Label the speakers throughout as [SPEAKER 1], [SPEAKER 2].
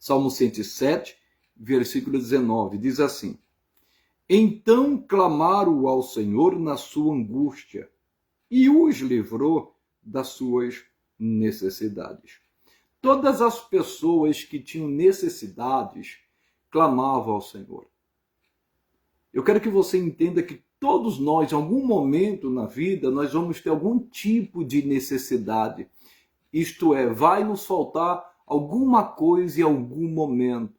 [SPEAKER 1] Salmo 107, versículo 19, diz assim: Então clamaram ao Senhor na sua angústia, e os livrou das suas necessidades. Todas as pessoas que tinham necessidades clamavam ao Senhor. Eu quero que você entenda que todos nós, em algum momento na vida, nós vamos ter algum tipo de necessidade. Isto é, vai nos faltar alguma coisa em algum momento.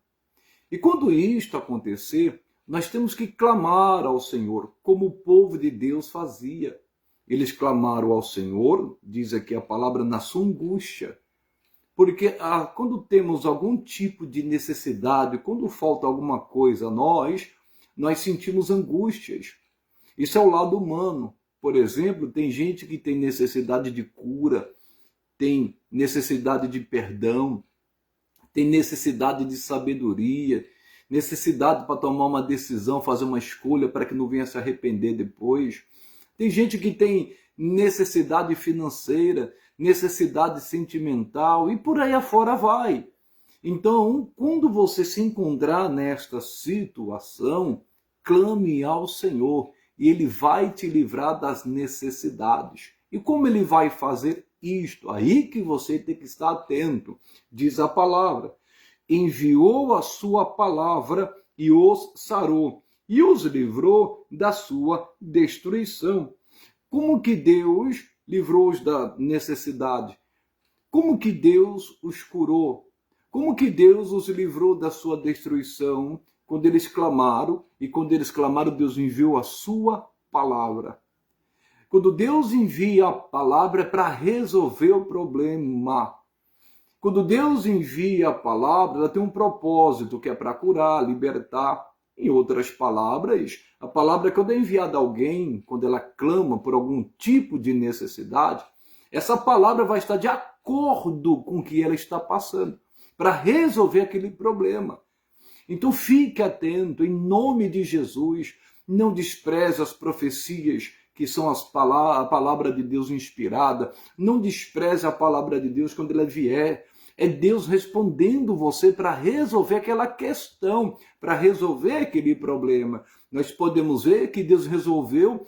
[SPEAKER 1] E quando isto acontecer, nós temos que clamar ao Senhor, como o povo de Deus fazia. Eles clamaram ao Senhor, diz aqui a palavra, na sua angústia. Porque quando temos algum tipo de necessidade, quando falta alguma coisa a nós sentimos angústias. Isso é o lado humano. Por exemplo, tem gente que tem necessidade de cura, tem necessidade de perdão, tem necessidade de sabedoria, necessidade para tomar uma decisão, fazer uma escolha para que não venha se arrepender depois. Tem gente que tem necessidade financeira, necessidade sentimental e por aí afora vai. Então, quando você se encontrar nesta situação, clame ao Senhor e Ele vai te livrar das necessidades. E como Ele vai fazer isto? Aí que você tem que estar atento. Diz a palavra: enviou a sua palavra e os sarou, e os livrou da sua destruição. Como que Deus livrou-os da necessidade? Como que Deus os curou? Como que Deus os livrou da sua destruição? Quando eles clamaram, e quando eles clamaram, Deus enviou a sua palavra. Quando Deus envia a palavra é para resolver o problema. Quando Deus envia a palavra, ela tem um propósito, que é para curar, libertar. Em outras palavras, a palavra, quando é enviada a alguém, quando ela clama por algum tipo de necessidade, essa palavra vai estar de acordo com o que ela está passando, para resolver aquele problema. Então fique atento, em nome de Jesus, não despreze as profecias que são a palavra de Deus inspirada, não despreze a palavra de Deus quando ela vier. É Deus respondendo você para resolver aquela questão, para resolver aquele problema. Nós podemos ver que Deus resolveu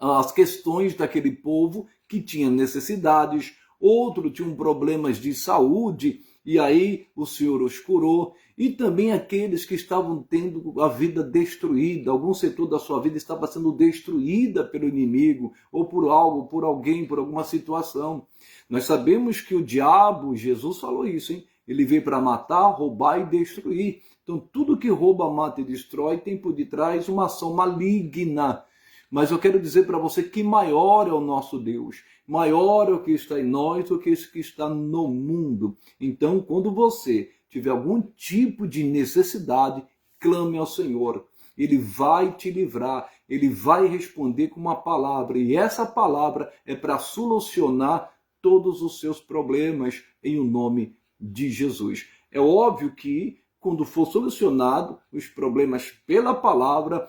[SPEAKER 1] as questões daquele povo que tinha necessidades, outro tinha problemas de saúde, e aí o Senhor os curou, e também aqueles que estavam tendo a vida destruída, algum setor da sua vida estava sendo destruída pelo inimigo, ou por algo, por alguém, por alguma situação. Nós sabemos que o diabo, Jesus falou isso, hein? Ele veio para matar, roubar e destruir. Então tudo que rouba, mata e destrói tem por detrás uma ação maligna. Mas eu quero dizer para você que maior é o nosso Deus, maior é o que está em nós do que isso que está no mundo. Então, quando você tiver algum tipo de necessidade, clame ao Senhor. Ele vai te livrar, Ele vai responder com uma palavra, e essa palavra é para solucionar todos os seus problemas em o nome de Jesus. É óbvio que quando for solucionado os problemas pela palavra,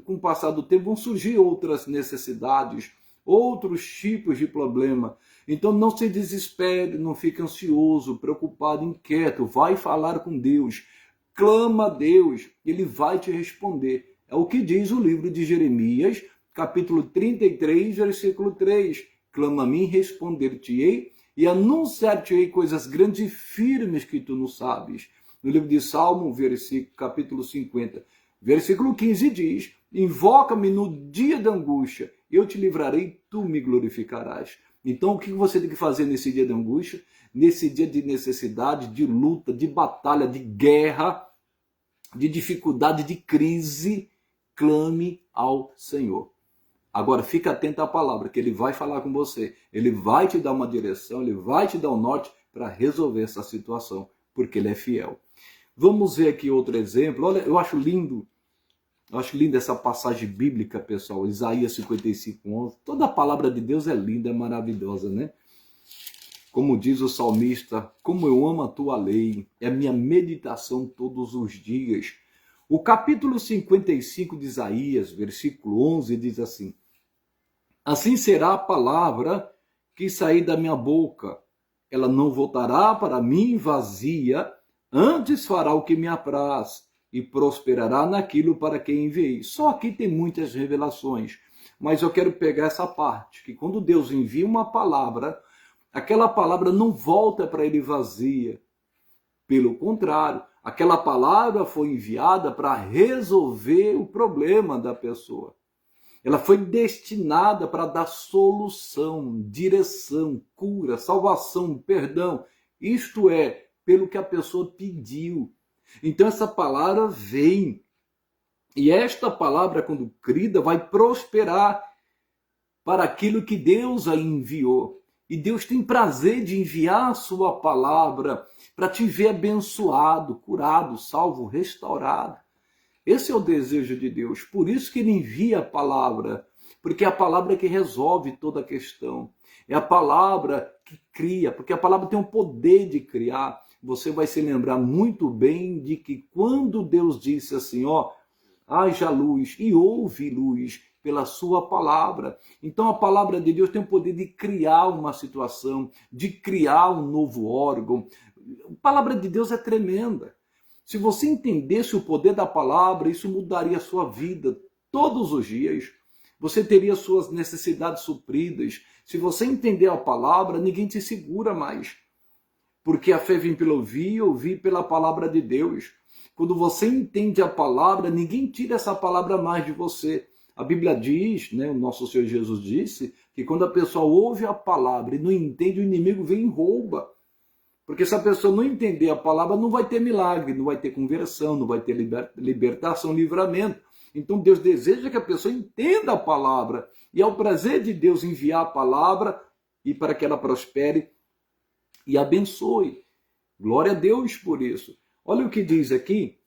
[SPEAKER 1] com o passar do tempo, vão surgir outras necessidades, outros tipos de problema. Então não se desespere, não fique ansioso, preocupado, inquieto. Vai falar com Deus, clama a Deus, Ele vai te responder. É o que diz o livro de Jeremias, capítulo 33, versículo 3. Clama a mim, responder-te-ei, e anunciar-te-ei coisas grandes e firmes que tu não sabes. No livro de Salmo, capítulo 50, versículo 15 diz: invoca-me no dia da angústia, eu te livrarei, tu me glorificarás. Então o que você tem que fazer nesse dia de angústia? Nesse dia de necessidade, de luta, de batalha, de guerra, de dificuldade, de crise, clame ao Senhor. Agora fica atento à palavra, que Ele vai falar com você, Ele vai te dar uma direção, Ele vai te dar um norte para resolver essa situação, porque Ele é fiel. Vamos ver aqui outro exemplo. Olha, eu acho lindo essa passagem bíblica, pessoal. Isaías 55:11. Toda a palavra de Deus é linda, é maravilhosa, né? Como diz o salmista: como eu amo a tua lei, é a minha meditação todos os dias. O capítulo 55 de Isaías, versículo 11, diz assim: assim será a palavra que sair da minha boca. ela não voltará para mim vazia, antes fará o que me apraz e prosperará naquilo para que enviei. Só aqui tem muitas revelações, mas eu quero pegar essa parte, que quando Deus envia uma palavra, aquela palavra não volta para ele vazia. Pelo contrário, aquela palavra foi enviada para resolver o problema da pessoa. Ela foi destinada para dar solução, direção, cura, salvação, perdão. Isto é, pelo que a pessoa pediu. Então essa palavra vem. E esta palavra, quando crida, vai prosperar para aquilo que Deus a enviou. E Deus tem prazer de enviar a sua palavra para te ver abençoado, curado, salvo, restaurado. Esse é o desejo de Deus. Por isso que ele envia a palavra. Porque é a palavra que resolve toda a questão. É a palavra que cria. Porque a palavra tem o poder de criar. Você vai se lembrar muito bem de que quando Deus disse assim, ó, haja luz e houve luz pela sua palavra. Então a palavra de Deus tem o poder de criar uma situação, de criar um novo órgão. A palavra de Deus é tremenda. Se você entendesse o poder da palavra, isso mudaria a sua vida todos os dias. Você teria suas necessidades supridas. Se você entender a palavra, ninguém te segura mais. Porque a fé vem pelo ouvir pela palavra de Deus. Quando você entende a palavra, ninguém tira essa palavra mais de você. A Bíblia diz, né, o nosso Senhor Jesus disse, que quando a pessoa ouve a palavra e não entende, o inimigo vem e rouba. Porque se a pessoa não entender a palavra, não vai ter milagre, não vai ter conversão, não vai ter libertação, livramento. Então Deus deseja que a pessoa entenda a palavra. E é o prazer de Deus enviar a palavra e para que ela prospere e abençoe. Glória a Deus por isso. Olha o que diz aqui,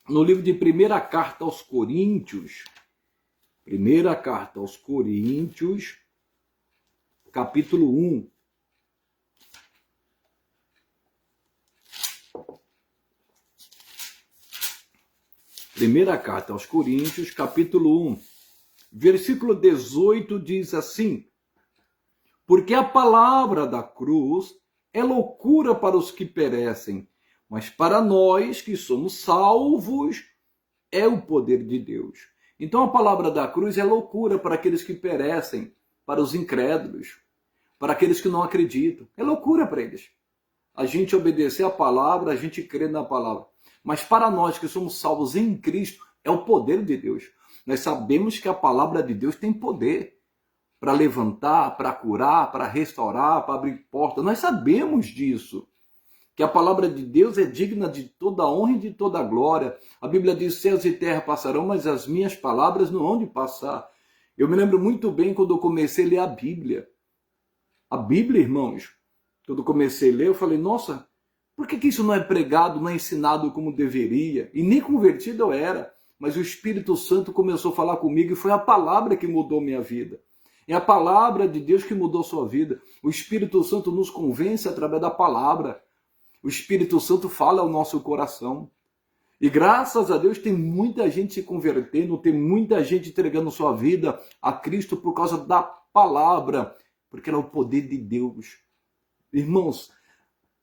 [SPEAKER 1] no livro de 1ª Carta aos Coríntios, 1ª Carta aos Coríntios, capítulo 1. Primeira Carta aos Coríntios, capítulo 1, versículo 18 diz assim: porque a palavra da cruz é loucura para os que perecem, mas para nós que somos salvos é o poder de Deus. Então a palavra da cruz é loucura para aqueles que perecem, para os incrédulos, para aqueles que não acreditam. É loucura para eles. A gente obedecer a palavra, a gente crê na palavra. Mas para nós que somos salvos em Cristo, é o poder de Deus. Nós sabemos que a palavra de Deus tem poder para levantar, para curar, para restaurar, para abrir portas. Nós sabemos disso. Que a palavra de Deus é digna de toda honra e de toda glória. A Bíblia diz, céus e terra passarão, mas as minhas palavras não hão de passar. Eu me lembro muito bem quando eu comecei a ler a Bíblia. A Bíblia, irmãos, quando eu comecei a ler, eu falei, nossa, por que isso não é pregado, não é ensinado como deveria? E nem convertido eu era, mas o Espírito Santo começou a falar comigo e foi a palavra que mudou minha vida. É a palavra de Deus que mudou sua vida. O Espírito Santo nos convence através da palavra. O Espírito Santo fala ao nosso coração. E graças a Deus tem muita gente se convertendo, tem muita gente entregando sua vida a Cristo por causa da palavra, porque ela é o poder de Deus. Irmãos,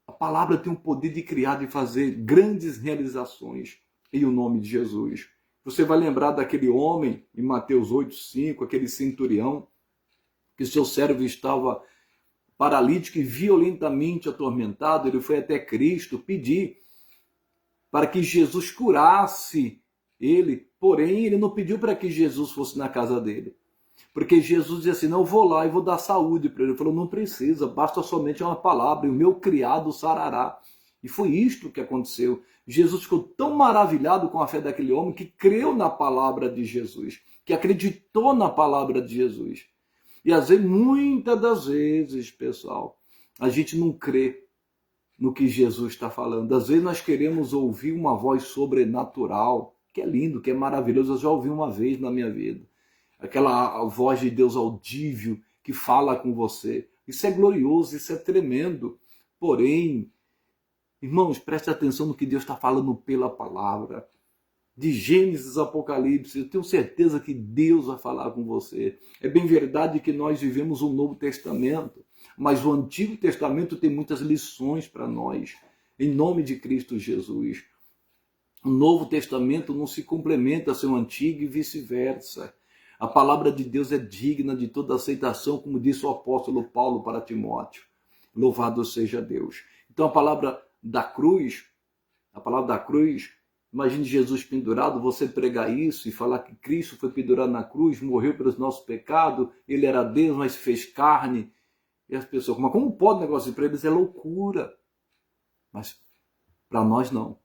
[SPEAKER 1] a palavra tem o poder de criar, de fazer grandes realizações em o nome de Jesus. Você vai lembrar daquele homem em Mateus 8:5, aquele centurião, que seu servo estava paralítico e violentamente atormentado. Ele foi até Cristo pedir para que Jesus curasse ele, porém ele não pediu para que Jesus fosse na casa dele, porque Jesus disse assim, não, eu vou lá e vou dar saúde para ele. Ele falou, não precisa, basta somente uma palavra e o meu criado sarará. E foi isto que aconteceu. Jesus ficou tão maravilhado com a fé daquele homem que creu na palavra de Jesus, que acreditou na palavra de Jesus. E às vezes, muitas das vezes, pessoal, a gente não crê no que Jesus está falando. Às vezes nós queremos ouvir uma voz sobrenatural, que é lindo, que é maravilhoso. Eu já ouvi uma vez na minha vida. Aquela voz de Deus audível que fala com você. Isso é glorioso, isso é tremendo. Porém, irmãos, preste atenção no que Deus está falando pela palavra. De Gênesis, Apocalipse, eu tenho certeza que Deus vai falar com você. É bem verdade que nós vivemos um Novo Testamento, Mas o Antigo Testamento tem muitas lições para nós, em nome de Cristo Jesus. O Novo Testamento não se complementa sem o Antigo e vice-versa. A palavra de Deus é digna de toda aceitação, como disse o apóstolo Paulo para Timóteo. Louvado seja Deus. Então a palavra da cruz, imagine Jesus pendurado, você pregar isso e falar que Cristo foi pendurado na cruz, morreu pelos nossos pecados, ele era Deus, mas se fez carne. E as pessoas, mas como pode um negócio para eles? É loucura. Mas para nós não.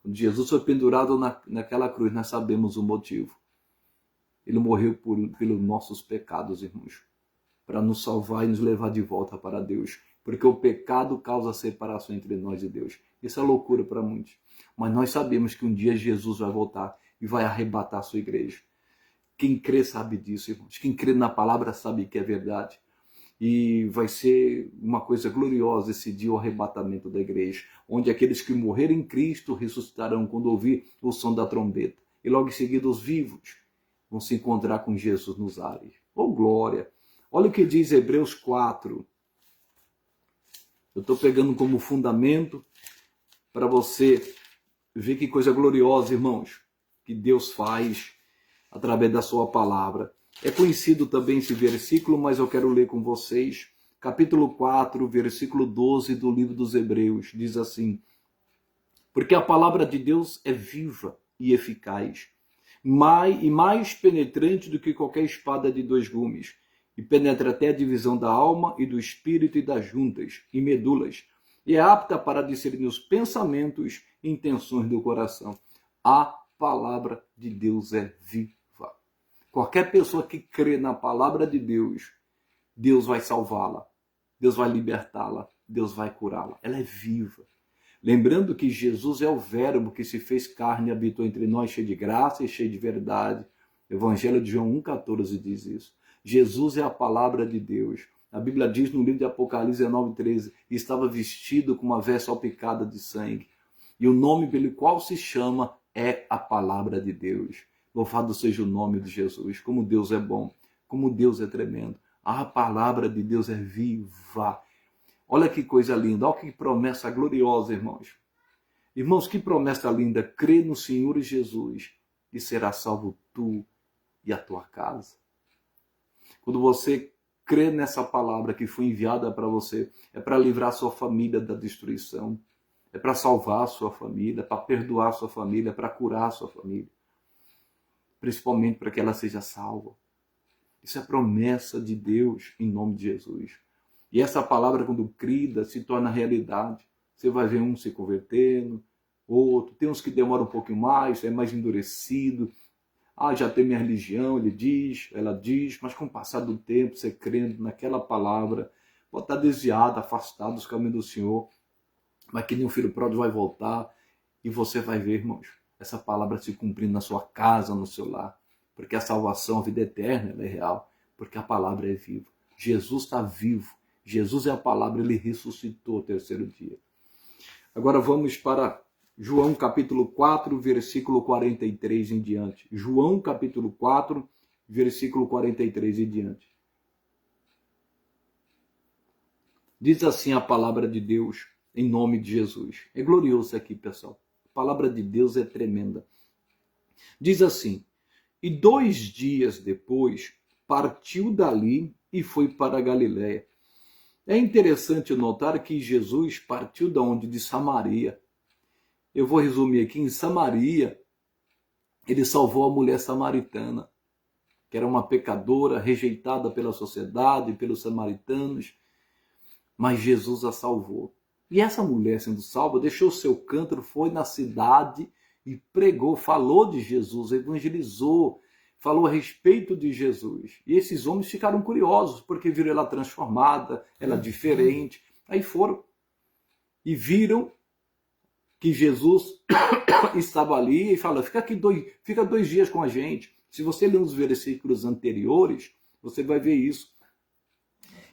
[SPEAKER 1] Quando Jesus foi pendurado naquela cruz, nós sabemos o motivo. Ele morreu pelos nossos pecados, irmãos, para nos salvar e nos levar de volta para Deus. Porque o pecado causa separação entre nós e Deus. Isso é loucura para muitos. Mas nós sabemos que um dia Jesus vai voltar e vai arrebatar a sua igreja. Quem crê sabe disso, irmãos. Quem crê na palavra sabe que é verdade. E vai ser uma coisa gloriosa esse dia, o arrebatamento da igreja, onde aqueles que morreram em Cristo ressuscitarão quando ouvir o som da trombeta. E logo em seguida os vivos vão se encontrar com Jesus nos ares. Oh, glória! Olha o que diz Hebreus 4. Eu estou pegando como fundamento para você ver que coisa gloriosa, irmãos, que Deus faz através da sua palavra. É conhecido também esse versículo, mas eu quero ler com vocês. Capítulo 4, versículo 12 do livro dos Hebreus, diz assim: porque a palavra de Deus é viva e eficaz, mais penetrante do que qualquer espada de dois gumes, e penetra até a divisão da alma e do espírito e das juntas e medulas, e é apta para discernir os pensamentos e intenções do coração. A palavra de Deus é viva. Qualquer pessoa que crê na palavra de Deus, Deus vai salvá-la, Deus vai libertá-la, Deus vai curá-la. Ela é viva. Lembrando que Jesus é o verbo que se fez carne e habitou entre nós, cheio de graça e cheio de verdade. O Evangelho de João 1,14 diz isso. Jesus é a palavra de Deus. A Bíblia diz no livro de Apocalipse 19,13, estava vestido com uma veste salpicada de sangue. E o nome pelo qual se chama é a palavra de Deus. Louvado seja o nome de Jesus. Como Deus é bom, como Deus é tremendo. A palavra de Deus é viva. Olha que coisa linda, olha que promessa gloriosa, irmãos. Irmãos, que promessa linda. Crê no Senhor Jesus e será salvo tu e a tua casa. Quando você crê nessa palavra que foi enviada para você, é para livrar a sua família da destruição, é para salvar a sua família, é para perdoar a sua família, é para curar a sua família. Principalmente para que ela seja salva. Isso é promessa de Deus em nome de Jesus. E essa palavra, quando crida, se torna realidade. Você vai ver um se convertendo, outro. Tem uns que demoram um pouquinho mais, é mais endurecido. Ah, já tem minha religião, ela diz, mas com o passar do tempo, você crendo naquela palavra, pode estar desviado, afastado dos caminhos do Senhor, mas que nem um filho pródigo vai voltar, e você vai ver, irmãos, essa palavra se cumprindo na sua casa, no seu lar, porque a salvação, a vida eterna, ela é real, porque a palavra é viva. Jesus está vivo, Jesus é a palavra, ele ressuscitou ao terceiro dia. Agora vamos para João capítulo 4, versículo 43 em diante. João capítulo 4, versículo 43 em diante. Diz assim a palavra de Deus em nome de Jesus. É glorioso aqui, pessoal. A palavra de Deus é tremenda. Diz assim: e 2 dias depois partiu dali e foi para a Galiléia. É interessante notar que Jesus partiu de onde? De Samaria. Eu vou resumir aqui, em Samaria, ele salvou a mulher samaritana, que era uma pecadora, rejeitada pela sociedade, pelos samaritanos, mas Jesus a salvou. E essa mulher, sendo salva, deixou seu cântaro, foi na cidade e pregou, falou de Jesus, evangelizou, falou a respeito de Jesus. E esses homens ficaram curiosos, porque viram ela transformada, ela diferente. Aí foram e viram que Jesus estava ali e falou: fica 2 dias com a gente. Se você ler os versículos anteriores, você vai ver isso.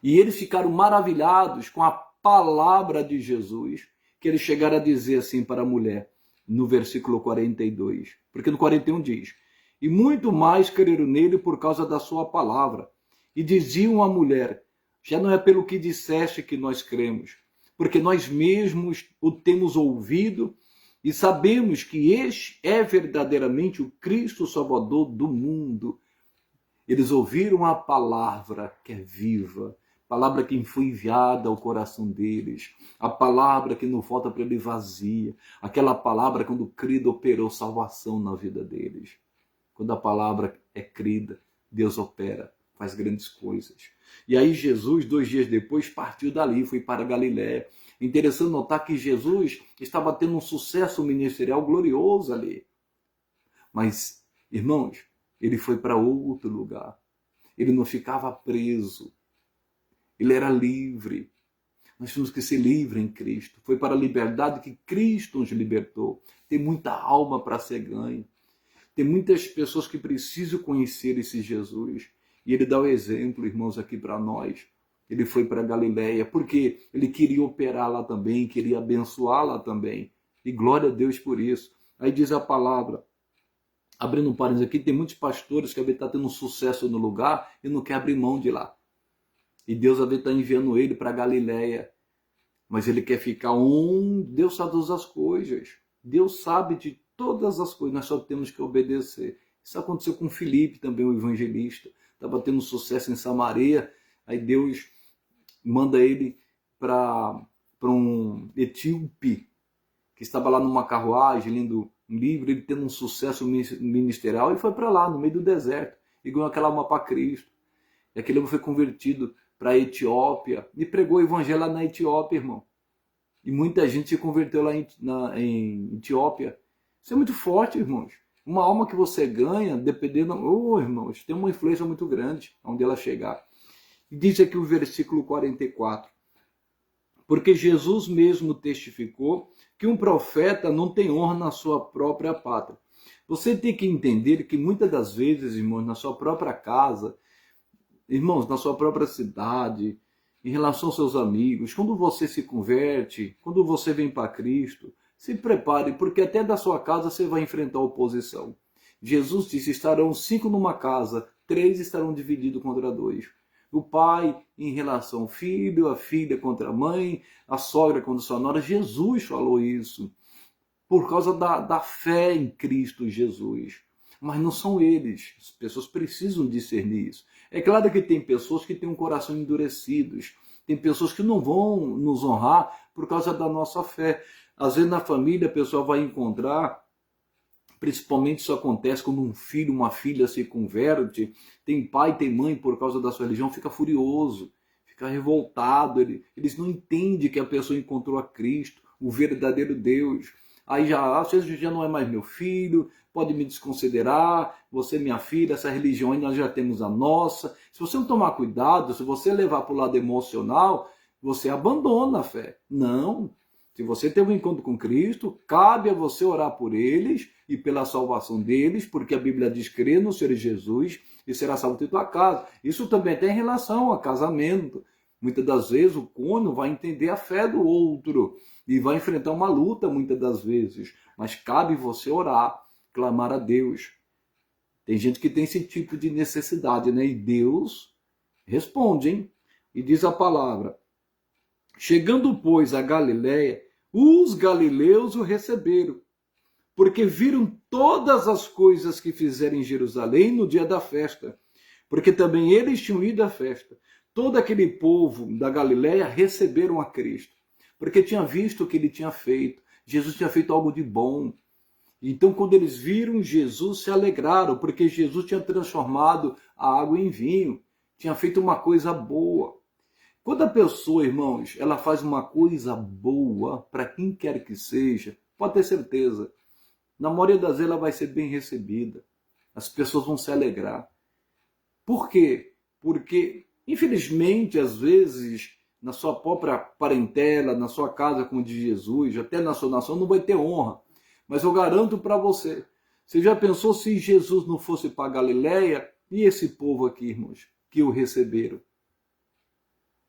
[SPEAKER 1] E eles ficaram maravilhados com a palavra de Jesus, que eles chegaram a dizer assim para a mulher, no versículo 42. Porque no 41 diz: e muito mais creram nele por causa da sua palavra. E diziam à mulher: Já não é pelo que disseste que nós cremos, porque nós mesmos o temos ouvido e sabemos que este é verdadeiramente o Cristo Salvador do mundo. Eles ouviram a palavra que é viva, palavra que foi enviada ao coração deles, a palavra que não volta para ele vazia, aquela palavra quando crida operou salvação na vida deles. Quando a palavra é crida, Deus opera, faz grandes coisas. E aí Jesus, 2 dias depois, partiu dali, foi para Galiléia. Interessante notar que Jesus estava tendo um sucesso ministerial glorioso ali. Mas, irmãos, ele foi para outro lugar. Ele não ficava preso. Ele era livre. Nós temos que ser livres em Cristo. Foi para a liberdade que Cristo nos libertou. Tem muita alma para ser ganha. Tem muitas pessoas que precisam conhecer esse Jesus. E ele dá o exemplo, irmãos, aqui para nós. Ele foi para Galiléia porque ele queria operar lá também, queria abençoar lá também. E glória a Deus por isso. Aí diz a palavra, abrindo um parênteses aqui, tem muitos pastores que estão tendo um sucesso no lugar e não quer abrir mão de lá. E Deus está enviando ele para Galiléia. Mas ele quer ficar Deus sabe todas as coisas. Deus sabe de todas as coisas. Nós só temos que obedecer. Isso aconteceu com Filipe também, o evangelista. Estava tendo sucesso em Samaria. Aí Deus manda ele para um etíope que estava lá numa carruagem, lendo um livro, ele tendo um sucesso ministerial, e foi para lá, no meio do deserto, e ganhou aquela alma para Cristo. E aquele homem foi convertido para a Etiópia, e pregou o evangelho lá na Etiópia, irmão. E muita gente se converteu lá em Etiópia. Isso é muito forte, irmãos. Uma alma que você ganha, dependendo... irmãos, tem uma influência muito grande onde ela chegar. E diz aqui o versículo 44. Porque Jesus mesmo testificou que um profeta não tem honra na sua própria pátria. Você tem que entender que muitas das vezes, irmãos, na sua própria casa, irmãos, na sua própria cidade, em relação aos seus amigos, quando você se converte, quando você vem para Cristo, se prepare, porque até da sua casa você vai enfrentar oposição. Jesus disse, estarão 5 numa casa, 3 estarão divididos contra 2. O pai em relação ao filho, a filha contra a mãe, a sogra contra a nora. Jesus falou isso por causa da fé em Cristo Jesus. Mas não são eles. As pessoas precisam discernir isso. É claro que tem pessoas que têm um coração endurecidos. Tem pessoas que não vão nos honrar por causa da nossa fé. Às vezes na família a pessoa vai encontrar, principalmente isso acontece quando um filho, uma filha se converte, tem pai, tem mãe por causa da sua religião, fica furioso, fica revoltado, eles não entendem que a pessoa encontrou a Cristo, o verdadeiro Deus. Aí às vezes já não é mais meu filho, pode me desconsiderar, você é minha filha, essa religião aí nós já temos a nossa. Se você não tomar cuidado, se você levar para o lado emocional, você abandona a fé. Não. Se você tem um encontro com Cristo, cabe a você orar por eles e pela salvação deles, porque a Bíblia diz, crê no Senhor Jesus e será salvo de tua casa. Isso também tem relação a casamento. Muitas das vezes o cônjuge vai entender a fé do outro e vai enfrentar uma luta muitas das vezes. Mas cabe você orar, clamar a Deus. Tem gente que tem esse tipo de necessidade, né? E Deus responde, hein? E diz a palavra, chegando, pois, a Galiléia, os galileus o receberam, porque viram todas as coisas que fizeram em Jerusalém no dia da festa, porque também eles tinham ido à festa. Todo aquele povo da Galiléia receberam a Cristo, porque tinha visto o que ele tinha feito. Jesus tinha feito algo de bom. Então, quando eles viram Jesus, se alegraram, porque Jesus tinha transformado a água em vinho, tinha feito uma coisa boa. Quando a pessoa, irmãos, ela faz uma coisa boa para quem quer que seja, pode ter certeza, na maioria das vezes ela vai ser bem recebida. As pessoas vão se alegrar. Por quê? Porque, infelizmente, às vezes, na sua própria parentela, na sua casa, como diz Jesus, até na sua nação, não vai ter honra. Mas eu garanto para você, você já pensou se Jesus não fosse para Galiléia e esse povo aqui, irmãos, que o receberam?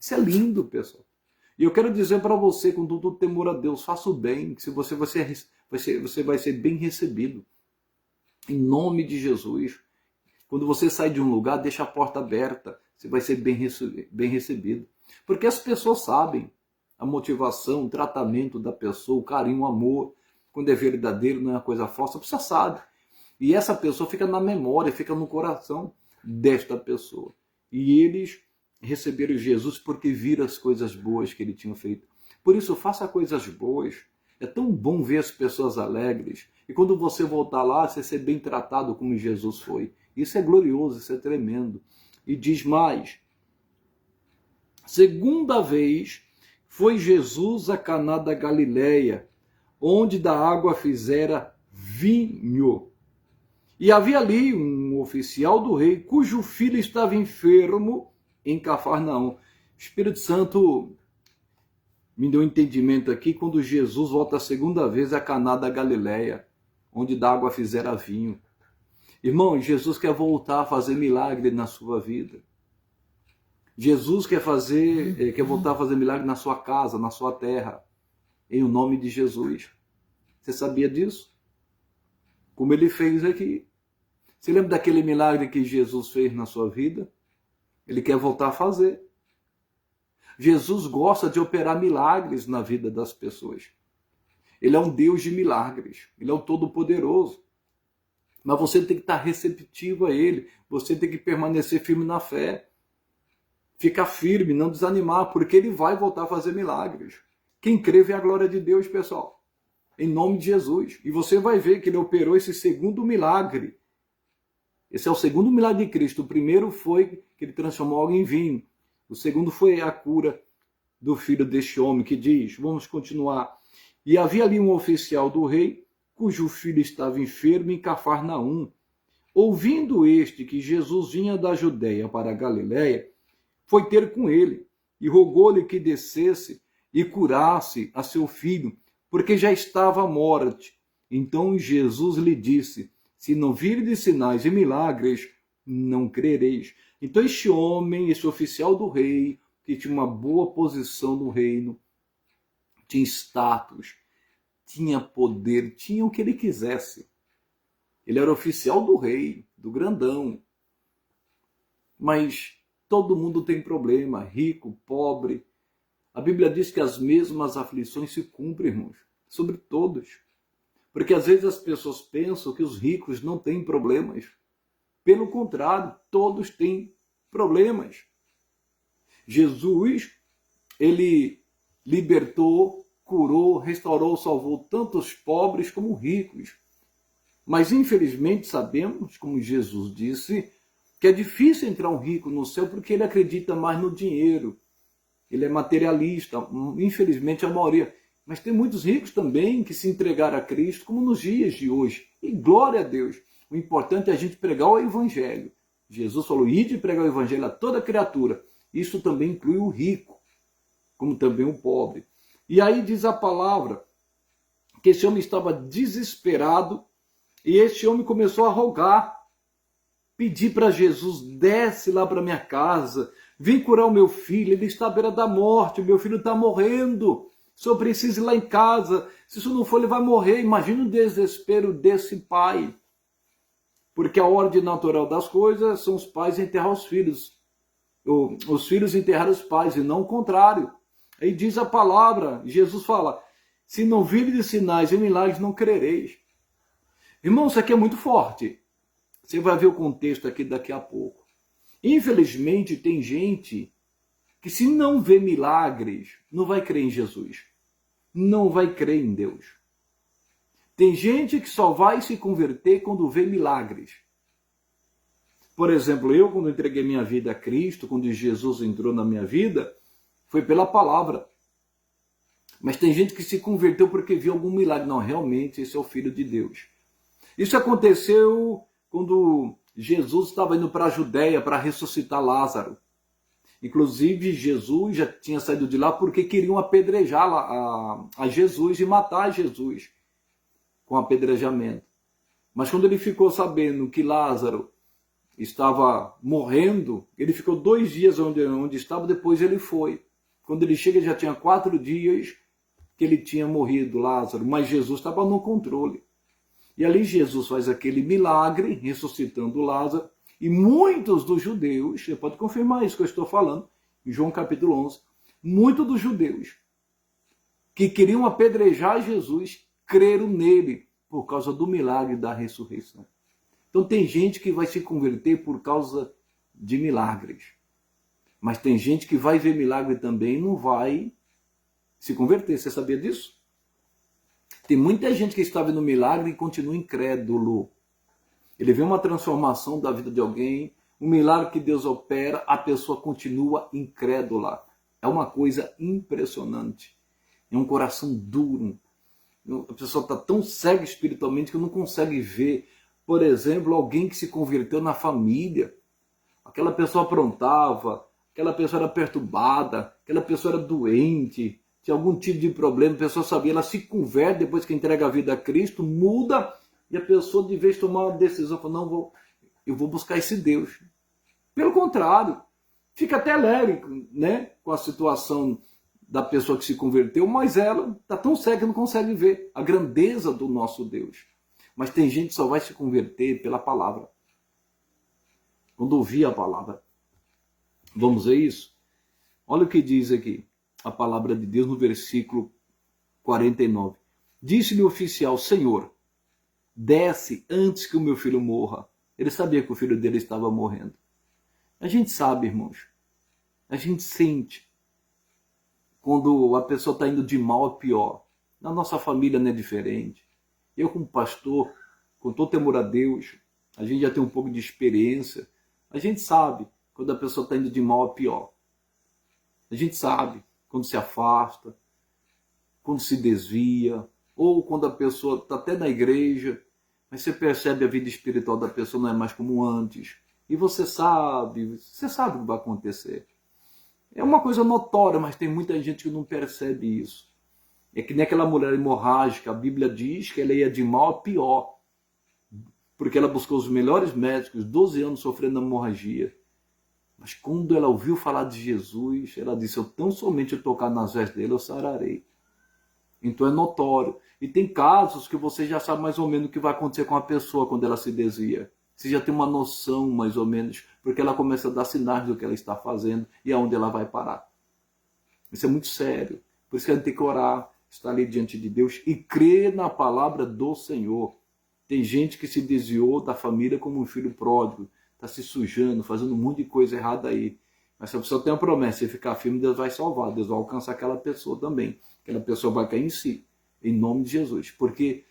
[SPEAKER 1] Isso é lindo, pessoal. E eu quero dizer para você, com todo temor a Deus, faça o bem, que você vai ser bem recebido. Em nome de Jesus. Quando você sai de um lugar, deixa a porta aberta. você vai ser bem recebido. Porque as pessoas sabem a motivação, o tratamento da pessoa, o carinho, o amor, quando é verdadeiro, não é uma coisa falsa, a pessoa sabe. E essa pessoa fica na memória, fica no coração desta pessoa. E eles receberam Jesus porque viram as coisas boas que ele tinha feito. Por isso, faça coisas boas. É tão bom ver as pessoas alegres. E quando você voltar lá, você ser bem tratado como Jesus foi. Isso é glorioso, isso é tremendo. E diz mais. Segunda vez foi Jesus a Caná da Galileia, onde da água fizera vinho. E havia ali um oficial do rei, cujo filho estava enfermo em Cafarnaum. O Espírito Santo me deu um entendimento aqui quando Jesus volta a segunda vez a Caná da Galileia, onde da água fizera vinho. Irmão, Jesus quer voltar a fazer milagre na sua vida. Jesus quer voltar a fazer milagre na sua casa, na sua terra, em o nome de Jesus. Você sabia disso? Como ele fez aqui. Você lembra daquele milagre que Jesus fez na sua vida? Ele quer voltar a fazer. Jesus gosta de operar milagres na vida das pessoas. Ele é um Deus de milagres. Ele é o Todo-Poderoso. Mas você tem que estar receptivo a Ele. Você tem que permanecer firme na fé. Ficar firme, não desanimar, porque Ele vai voltar a fazer milagres. Quem crê vê a glória de Deus, pessoal. Em nome de Jesus. E você vai ver que Ele operou esse segundo milagre. Esse é o segundo milagre de Cristo. O primeiro foi que Ele transformou água em vinho. O segundo foi a cura do filho deste homem, que diz, vamos continuar. E havia ali um oficial do rei, cujo filho estava enfermo em Cafarnaum. Ouvindo este que Jesus vinha da Judeia para a Galiléia, foi ter com ele e rogou-lhe que descesse e curasse a seu filho, porque já estava à morte. Então Jesus lhe disse, se não virdes sinais e milagres, não crereis. Então este homem, esse oficial do rei, que tinha uma boa posição no reino, tinha status, tinha poder, tinha o que ele quisesse. Ele era oficial do rei, do grandão. Mas todo mundo tem problema, rico, pobre. A Bíblia diz que as mesmas aflições se cumprem, irmãos, sobre todos. Porque às vezes as pessoas pensam que os ricos não têm problemas. Pelo contrário, todos têm problemas. Jesus, ele libertou, curou, restaurou, salvou tanto os pobres como ricos. Mas infelizmente sabemos, como Jesus disse, que é difícil entrar um rico no céu porque ele acredita mais no dinheiro. Ele é materialista, infelizmente a maioria. Mas tem muitos ricos também que se entregaram a Cristo, como nos dias de hoje. E glória a Deus. O importante é a gente pregar o Evangelho. Jesus falou, ide pregar o Evangelho a toda criatura. Isso também inclui o rico, como também o pobre. E aí diz a palavra que esse homem estava desesperado e esse homem começou a rogar, pedir para Jesus, desce lá para minha casa, vem curar o meu filho, ele está à beira da morte, o meu filho está morrendo. O senhor precisa ir lá em casa, se isso não for ele vai morrer. Imagina o desespero desse pai. Porque a ordem natural das coisas são os pais enterrar os filhos. Os filhos enterrar os pais e não o contrário. Aí diz a palavra, Jesus fala, se não virdes sinais e milagres não crereis. Irmão, isso aqui é muito forte. Você vai ver o contexto aqui daqui a pouco. Infelizmente tem gente que se não vê milagres, não vai crer em Jesus. Não vai crer em Deus. Tem gente que só vai se converter quando vê milagres. Por exemplo, eu quando entreguei minha vida a Cristo, quando Jesus entrou na minha vida, foi pela palavra. Mas tem gente que se converteu porque viu algum milagre. Não, realmente esse é o Filho de Deus. Isso aconteceu quando Jesus estava indo para a Judéia para ressuscitar Lázaro. Inclusive, Jesus já tinha saído de lá porque queriam apedrejar a Jesus e matar Jesus com apedrejamento. Mas quando ele ficou sabendo que Lázaro estava morrendo, ele ficou 2 dias onde estava, depois ele foi. Quando ele chega, já tinha 4 dias que ele tinha morrido, Lázaro, mas Jesus estava no controle. E ali Jesus faz aquele milagre, ressuscitando Lázaro, E muitos dos judeus, você pode confirmar isso que eu estou falando, em João capítulo 11, muitos dos judeus que queriam apedrejar Jesus creram nele por causa do milagre da ressurreição. Então tem gente que vai se converter por causa de milagres. Mas tem gente que vai ver milagre também e não vai se converter. Você sabia disso? Tem muita gente que está vendo milagre e continua incrédulo. Ele vê uma transformação da vida de alguém, um milagre que Deus opera, a pessoa continua incrédula. É uma coisa impressionante. É um coração duro. A pessoa está tão cega espiritualmente que não consegue ver, por exemplo, alguém que se converteu na família. Aquela pessoa aprontava, aquela pessoa era perturbada, aquela pessoa era doente, tinha algum tipo de problema, a pessoa sabia, ela se converte depois que entrega a vida a Cristo, muda, e a pessoa, de vez de tomar uma decisão, fala, não, eu vou buscar esse Deus. Pelo contrário, fica até alegre, né, com a situação da pessoa que se converteu, mas ela está tão cega que não consegue ver a grandeza do nosso Deus. Mas tem gente que só vai se converter pela palavra. Quando ouvir a palavra. Vamos ver isso? Olha o que diz aqui a palavra de Deus no versículo 49. Disse-lhe o oficial, Senhor, desce antes que o meu filho morra. Ele sabia que o filho dele estava morrendo. A gente sabe, irmãos. A gente sente quando a pessoa está indo de mal a pior. Na nossa família não é diferente. Eu, como pastor, com todo temor a Deus, a gente já tem um pouco de experiência. A gente sabe quando a pessoa está indo de mal a pior. A gente sabe quando se afasta, quando se desvia, ou quando a pessoa está até na igreja, mas você percebe a vida espiritual da pessoa não é mais como antes. E você sabe o que vai acontecer. É uma coisa notória, mas tem muita gente que não percebe isso. É que nem aquela mulher hemorrágica, a Bíblia diz que ela ia de mal a pior, porque ela buscou os melhores médicos, 12 anos sofrendo hemorragia. Mas quando ela ouviu falar de Jesus, ela disse, eu tão somente tocar nas vestes dele, eu sararei. Então é notório. E tem casos que você já sabe mais ou menos o que vai acontecer com a pessoa quando ela se desvia. Você já tem uma noção, mais ou menos, porque ela começa a dar sinais do que ela está fazendo e aonde ela vai parar. Isso é muito sério. Por isso que a gente tem que orar, estar ali diante de Deus e crer na palavra do Senhor. Tem gente que se desviou da família como um filho pródigo, está se sujando, fazendo um monte de coisa errada aí. Mas se a pessoa tem uma promessa e ficar firme, Deus vai salvar, Deus vai alcançar aquela pessoa também. Aquela pessoa vai cair em si, em nome de Jesus. Porque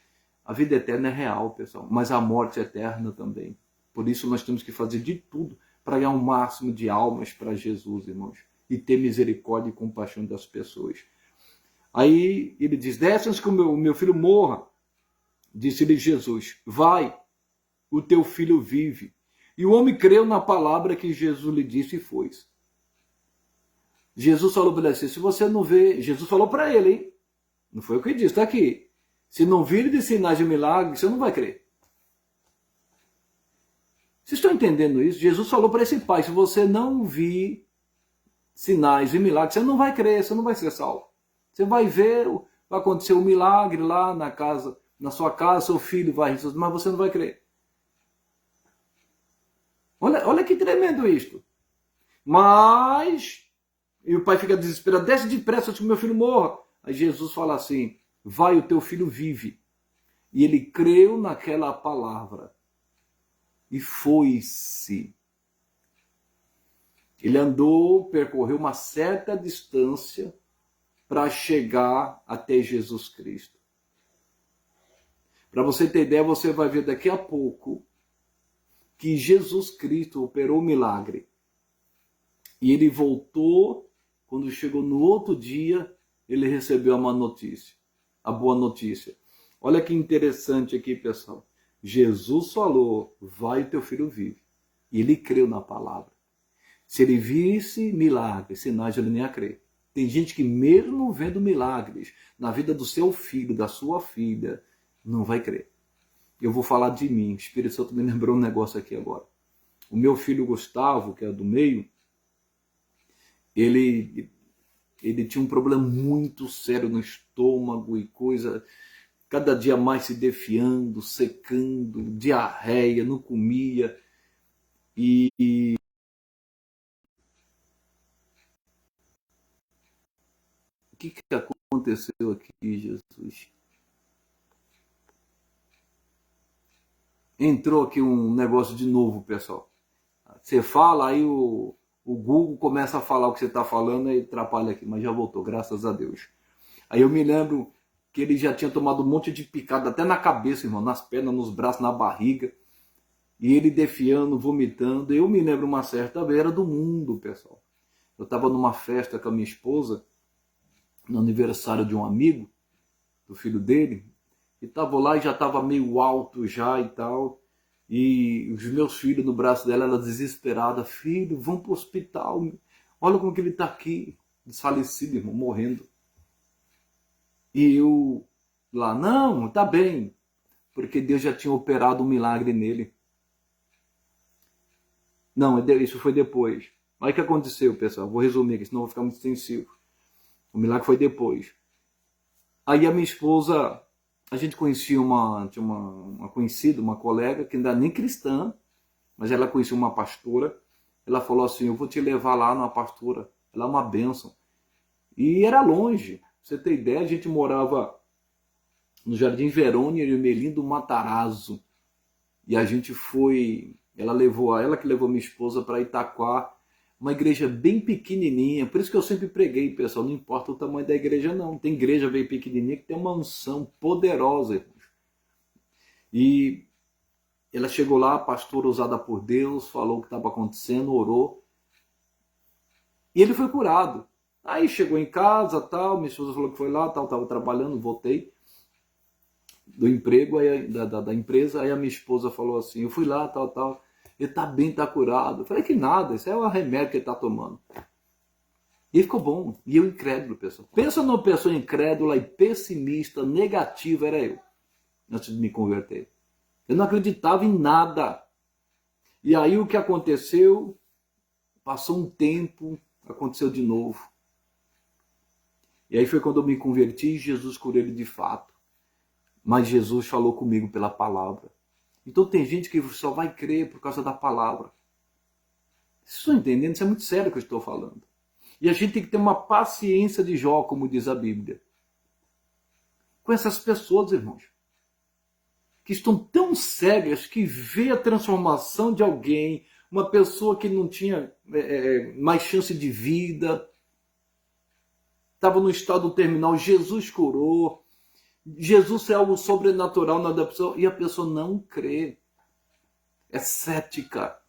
[SPEAKER 1] a vida eterna é real, pessoal, mas a morte é eterna também. Por isso nós temos que fazer de tudo para ganhar um máximo de almas para Jesus, irmãos. E ter misericórdia e compaixão das pessoas. Aí ele diz, desce antes que o meu filho morra. Disse-lhe Jesus, vai, o teu filho vive. E o homem creu na palavra que Jesus lhe disse e foi. Jesus falou para ele assim, se você não vê, Jesus falou para ele, hein? Não foi o que disse, está aqui. Se não vir de sinais de milagres, você não vai crer. Vocês estão entendendo isso? Jesus falou para esse pai, se você não vir sinais de milagres, você não vai crer, você não vai ser salvo. Você vai ver, vai acontecer um milagre lá na casa, na sua casa, seu filho vai ressuscitar, mas você não vai crer. Olha que tremendo isto. Mas, e o pai fica desesperado, desce depressa antes que meu filho morra. Aí Jesus fala assim, vai, o teu filho vive. E ele creu naquela palavra. E foi-se. Ele andou, percorreu uma certa distância para chegar até Jesus Cristo. Para você ter ideia, você vai ver daqui a pouco que Jesus Cristo operou o milagre. E ele voltou, quando chegou no outro dia, ele recebeu a má notícia, a boa notícia. Olha que interessante aqui, pessoal. Jesus falou, vai, teu filho vive. E ele creu na palavra. Se ele visse milagres, sinais, ele nem ia crer. Tem gente que mesmo vendo milagres na vida do seu filho, da sua filha, não vai crer. Eu vou falar de mim. O Espírito Santo me lembrou um negócio aqui agora. O meu filho Gustavo, que é do meio, ele tinha um problema muito sério no estômago e coisa, cada dia mais se defiando, secando, diarreia, não comia. E o que aconteceu aqui, Jesus? Entrou aqui um negócio de novo, pessoal. Você fala, aí o Google começa a falar o que você está falando e atrapalha aqui, mas já voltou, graças a Deus. Aí eu me lembro que ele já tinha tomado um monte de picada, até na cabeça, irmão, nas pernas, nos braços, na barriga. E ele defiando, vomitando. Eu me lembro uma certa vez, era do mundo, pessoal. Eu estava numa festa com a minha esposa, no aniversário de um amigo, do filho dele, e estava lá e já estava meio alto já e tal. E os meus filhos no braço dela, ela desesperada, filho, vamos para o hospital. Olha como que ele está aqui, desfalecido, irmão, morrendo. E eu lá, não, tá bem, porque Deus já tinha operado um milagre nele. Não, isso foi depois. Olha o que aconteceu, pessoal. Vou resumir aqui, senão vou ficar muito extensivo. O milagre foi depois. Aí a minha esposa, a gente conhecia tinha uma conhecida, uma colega, que ainda nem cristã, mas ela conhecia uma pastora. Ela falou assim, eu vou te levar lá numa pastora. Ela é uma bênção. E era longe. Pra você ter ideia, a gente morava no Jardim Verônia e Ermelindo Matarazzo. E a gente foi... Ela que levou minha esposa para Itaquá, uma igreja bem pequenininha. Por isso que eu sempre preguei, pessoal, não importa o tamanho da igreja não. Tem igreja bem pequenininha que tem uma unção poderosa, irmãos. E ela chegou lá, pastora usada por Deus, falou o que estava acontecendo, orou. E ele foi curado. Aí chegou em casa, tal, minha esposa falou que foi lá, tal, estava trabalhando, voltei do emprego, aí, da empresa, aí a minha esposa falou assim, eu fui lá, tal, ele tá bem, tá curado. Eu falei que nada, isso é um remédio que ele tá tomando. E ficou bom. E eu incrédulo, pessoal. Pensa numa pessoa incrédula e pessimista, negativa, era eu, antes de me converter. Eu não acreditava em nada. E aí o que aconteceu, passou um tempo, aconteceu de novo. E aí foi quando eu me converti e Jesus curou ele de fato. Mas Jesus falou comigo pela palavra. Então tem gente que só vai crer por causa da palavra. Vocês estão entendendo? Isso é muito sério o que eu estou falando. E a gente tem que ter uma paciência de Jó, como diz a Bíblia. Com essas pessoas, irmãos, que estão tão cegas que vê a transformação de alguém, uma pessoa que não tinha mais chance de vida, estava no estado terminal, Jesus curou. Jesus é algo sobrenatural na vida da pessoa e a pessoa não crê. É cética.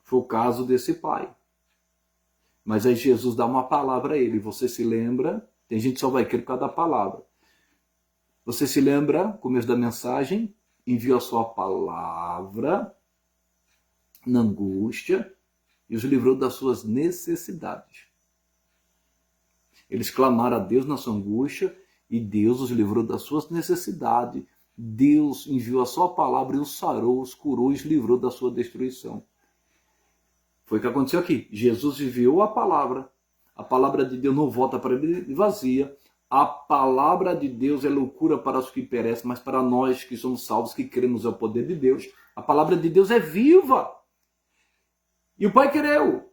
[SPEAKER 1] Foi o caso desse pai. Mas aí Jesus dá uma palavra a ele. Você se lembra? Tem gente que só vai crer por causa da palavra. Você se lembra, começo da mensagem, enviou a sua palavra na angústia e os livrou das suas necessidades. Eles clamaram a Deus na sua angústia e Deus os livrou das suas necessidades. Deus enviou a sua palavra e os sarou, os curou e os livrou da sua destruição. Foi o que aconteceu aqui. Jesus enviou a palavra. A palavra de Deus não volta para ele vazia. A palavra de Deus é loucura para os que perecem, mas para nós que somos salvos, que cremos no poder de Deus, a palavra de Deus é viva. E o pai creu.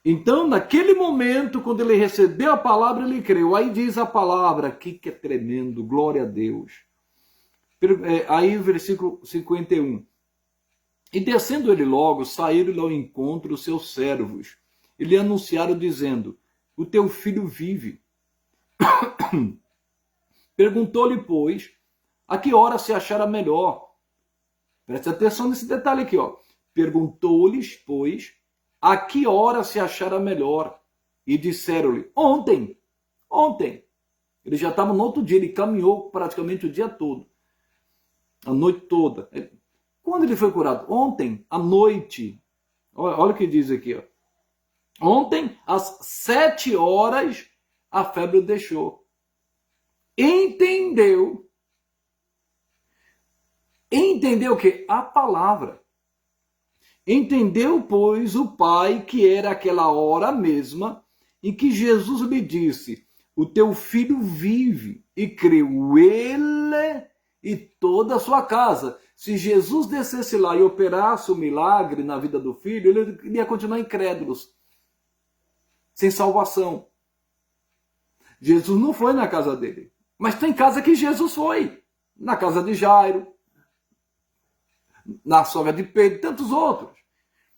[SPEAKER 1] Então, naquele momento, quando ele recebeu a palavra, ele creu. Aí diz a palavra, que é tremendo, glória a Deus. Aí o versículo 51. E descendo ele logo, saíram ao encontro os seus servos. E lhe anunciaram dizendo, o teu filho vive. Perguntou-lhe, pois, a que hora se achara melhor. Preste atenção nesse detalhe aqui, ó. Perguntou-lhes, pois, a que hora se achara melhor? E disseram-lhe, ontem. Ele já estava no outro dia, ele caminhou praticamente o dia todo. A noite toda. Quando ele foi curado? Ontem, à noite. Olha o que diz aqui, ó. Ontem, às 7 horas, a febre o deixou. Entendeu o quê? A palavra. Entendeu, pois, o pai que era aquela hora mesma em que Jesus lhe disse, o teu filho vive, e creu ele e toda a sua casa. Se Jesus descesse lá e operasse o milagre na vida do filho, ele ia continuar incrédulo, sem salvação. Jesus não foi na casa dele. Mas tem casa que Jesus foi. Na casa de Jairo, na sogra de Pedro e tantos outros.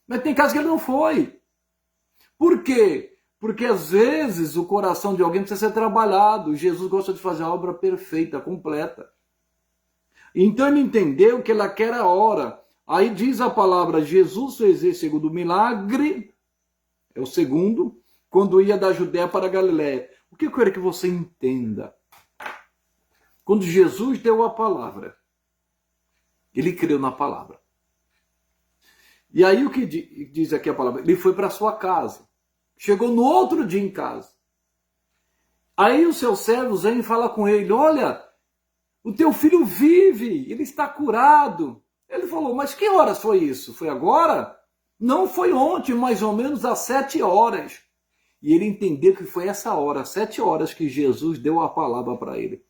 [SPEAKER 1] Mas tem casa que ele não foi. Por quê? Porque às vezes o coração de alguém precisa ser trabalhado. Jesus gosta de fazer a obra perfeita, completa. Então ele entendeu que naquela hora, aí diz a palavra, Jesus fez esse segundo milagre, é o segundo, quando ia da Judéia para a Galiléia. O que eu quero que você entenda? Quando Jesus deu a palavra, ele creu na palavra. E aí o que diz aqui a palavra? Ele foi para sua casa. Chegou no outro dia em casa. Aí os seus servos vêm e falam com ele, olha, o teu filho vive, ele está curado. Ele falou, mas que horas foi isso? Foi agora? Não, foi ontem, mais ou menos às 7 horas. E ele entendeu que foi essa hora, 7 horas, que Jesus deu a palavra para ele.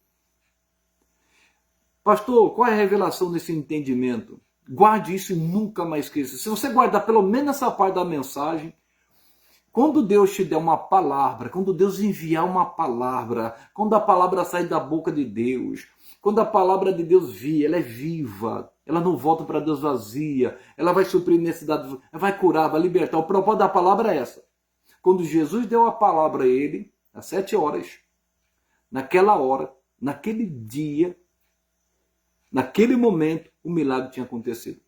[SPEAKER 1] Pastor, qual é a revelação desse entendimento? Guarde isso e nunca mais esqueça. Se você guardar pelo menos essa parte da mensagem, quando Deus te der uma palavra, quando Deus enviar uma palavra, quando a palavra sai da boca de Deus, quando a palavra de Deus vir, ela é viva, ela não volta para Deus vazia, ela vai suprir necessidades, vai curar, vai libertar. O propósito da palavra é essa. Quando Jesus deu a palavra a ele, às 7 horas, naquela hora, naquele dia, naquele momento, o milagre tinha acontecido.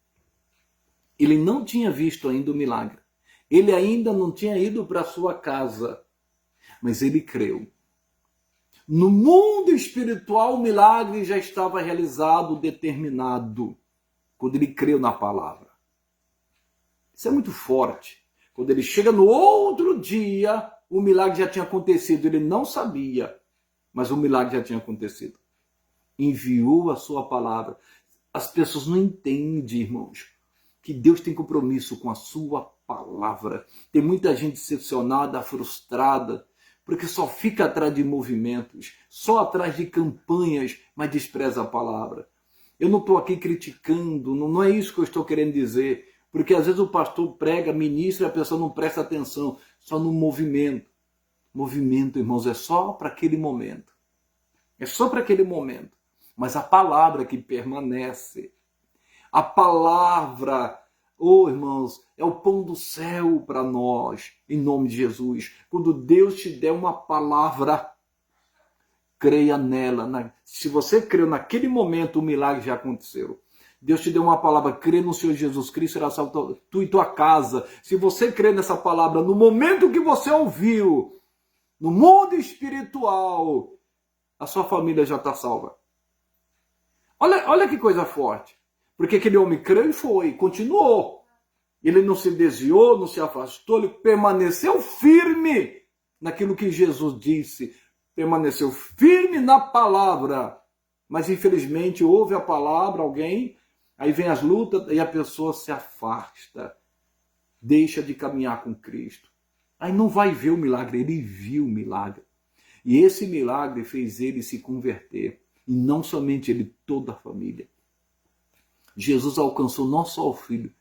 [SPEAKER 1] Ele não tinha visto ainda o milagre. Ele ainda não tinha ido para sua casa, mas ele creu. No mundo espiritual, o milagre já estava realizado, determinado, quando ele creu na palavra. Isso é muito forte. Quando ele chega no outro dia, o milagre já tinha acontecido. Ele não sabia, mas o milagre já tinha acontecido. Enviou a sua palavra. As pessoas não entendem, irmãos, que Deus tem compromisso com a sua palavra. Tem muita gente decepcionada, frustrada, porque só fica atrás de movimentos, só atrás de campanhas, mas despreza a palavra. Eu não estou aqui criticando, não é isso que eu estou querendo dizer, porque às vezes o pastor prega, ministra e a pessoa não presta atenção, só no movimento. Movimento, irmãos, é só para aquele momento. É só para aquele momento. Mas a palavra que permanece, a palavra, oh irmãos, é o pão do céu para nós, em nome de Jesus. Quando Deus te der uma palavra, creia nela. Se você creu naquele momento, o milagre já aconteceu. Deus te deu uma palavra, crê no Senhor Jesus Cristo, será salvo tu e tua casa. Se você crê nessa palavra, no momento que você ouviu, no mundo espiritual, a sua família já está salva. Olha que coisa forte. Porque aquele homem creu e foi, continuou. Ele não se desviou, não se afastou, ele permaneceu firme naquilo que Jesus disse. Permaneceu firme na palavra. Mas infelizmente ouve a palavra, alguém, aí vem as lutas e a pessoa se afasta. Deixa de caminhar com Cristo. Aí não vai ver o milagre, ele viu o milagre. E esse milagre fez ele se converter. E não somente ele, toda a família. Jesus alcançou não só o filho,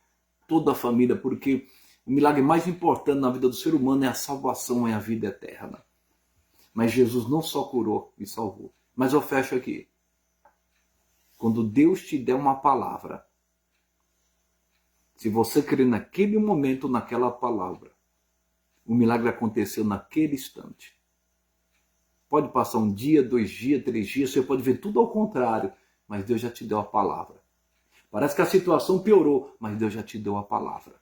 [SPEAKER 1] toda a família, porque o milagre mais importante na vida do ser humano é a salvação, é a vida eterna. Mas Jesus não só curou e salvou. Mas eu fecho aqui. Quando Deus te der uma palavra, se você crer naquele momento, naquela palavra, o milagre aconteceu naquele instante. Pode passar 1 dia, 2 dias, 3 dias, você pode ver tudo ao contrário, mas Deus já te deu a palavra. Parece que a situação piorou, mas Deus já te deu a palavra.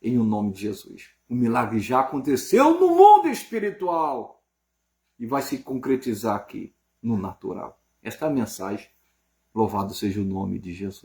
[SPEAKER 1] Em o nome de Jesus. O milagre já aconteceu no mundo espiritual e vai se concretizar aqui no natural. Esta é a mensagem. Louvado seja o nome de Jesus.